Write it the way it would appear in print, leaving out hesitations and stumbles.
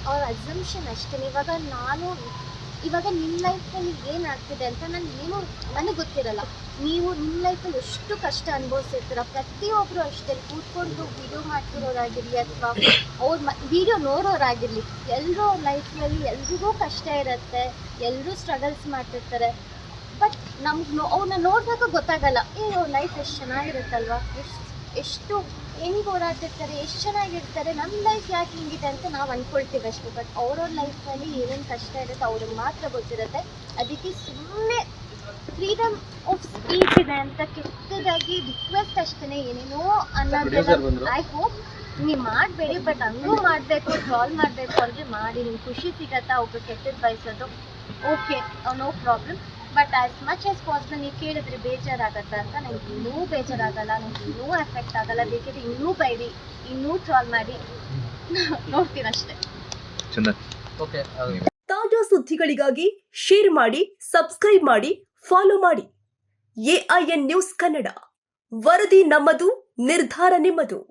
ಅವ್ರ ಅಸಂಪ್ಷನ್ ಅಷ್ಟೇ. ಇವಾಗ ನಿಮ್ಮ ಲೈಫಲ್ಲಿ ಏನಾಗ್ತಿದೆ ಅಂತ ನನಗೆ ಗೊತ್ತಿರಲ್ಲ. ನೀವು ನಿಮ್ಮ ಲೈಫಲ್ಲಿ ಎಷ್ಟು ಕಷ್ಟ ಅನುಭವಿಸಿರ್ತೀರ. ಪ್ರತಿಯೊಬ್ಬರು ಅಷ್ಟೇ ಕೂತ್ಕೊಂಡು ವಿಡಿಯೋ ಮಾಡ್ತಿರೋರಾಗಿರಲಿ ಅಥವಾ ಅವ್ರ ವಿಡಿಯೋ ನೋಡೋರಾಗಿರಲಿ, ಎಲ್ಲರೂ ಅವ್ರ ಲೈಫಲ್ಲಿ ಎಲ್ರಿಗೂ ಕಷ್ಟ ಇರುತ್ತೆ, ಎಲ್ಲರೂ ಸ್ಟ್ರಗಲ್ಸ್ ಮಾಡ್ತಿರ್ತಾರೆ. ಬಟ್ ಅವ್ರನ್ನ ನೋಡಿದಾಗ ಗೊತ್ತಾಗಲ್ಲ, ಅವ್ರ ಲೈಫ್ ಎಷ್ಟು ಚೆನ್ನಾಗಿರುತ್ತಲ್ವ, ಎಷ್ಟು ಹೆಂಗೆ ಓಡಾಡ್ತಿರ್ತಾರೆ, ಎಷ್ಟು ಚೆನ್ನಾಗಿರ್ತಾರೆ, ನಮ್ಮ ಲೈಫ್ ಯಾಕೆ ಹಿಂಗಿದೆ ಅಂತ ನಾವು ಅಂದ್ಕೊಳ್ತೀವಿ ಅಷ್ಟೇ. ಬಟ್ ಅವ್ರವ್ರ ಲೈಫಲ್ಲಿ ಏನೇನು ಕಷ್ಟ ಇರುತ್ತೆ ಅವ್ರಿಗೆ ಮಾತ್ರ ಗೊತ್ತಿರುತ್ತೆ. ಅದಕ್ಕೆ ಸುಮ್ಮನೆ ಫ್ರೀಡಮ್ ಆಫ್ ಸ್ಪೀಚ್ ಇದೆ ಅಂತ ಕೆಟ್ಟದಾಗಿ ರಿಕ್ವೆಸ್ಟ್ ಅಷ್ಟೇ, ಏನೇನೋ ಅನ್ನೋದೆಲ್ಲ ಐ ಹೋಪ್ ನೀವು ಮಾಡಬೇಡಿ. ಬಟ್ ಹಂಗೂ ಮಾಡಬೇಕು, ಟ್ರಾಲ್ ಮಾಡಬೇಕು ಅಂದರೆ ಮಾಡಿ. ನಿಮ್ಗೆ ಖುಷಿ ಸಿಗತ್ತಾ ಒಬ್ಬರು ಕೆಟ್ಟದ್ದು ಬಯಸೋದು, okay, no problem. But as much as possible ನೀವು ಕೇಳಿದ್ರೆ ಬೇಜಾರಾಗತ್ತೆ ಅಂತ. ನನಗೆ ಇನ್ನೂ ಬೇಜಾರಾಗಲ್ಲ, ನನಗೆ ಇನ್ನೂ ಎಫೆಕ್ಟ್ ಆಗಲ್ಲ. ಬೇಕಿದ್ರೆ ಇನ್ನೂ ಬೈರಿ, ಇನ್ನೂ ಟ್ರಾಲ್ ಮಾಡಿ, ನೋಡ್ತೀನಷ್ಟೇ. ತಾಜಾ ಸುದ್ದಿಗಳಿಗಾಗಿ ಶೇರ್ ಮಾಡಿ, ಸಬ್ಸ್ಕ್ರೈಬ್ ಮಾಡಿ, ಫಾಲೋ ಮಾಡಿ. AIN ನ್ಯೂಸ್ ಕನ್ನಡ, ವರದಿ ನಮ್ಮದು, ನಿರ್ಧಾರ ನಿಮ್ಮದು.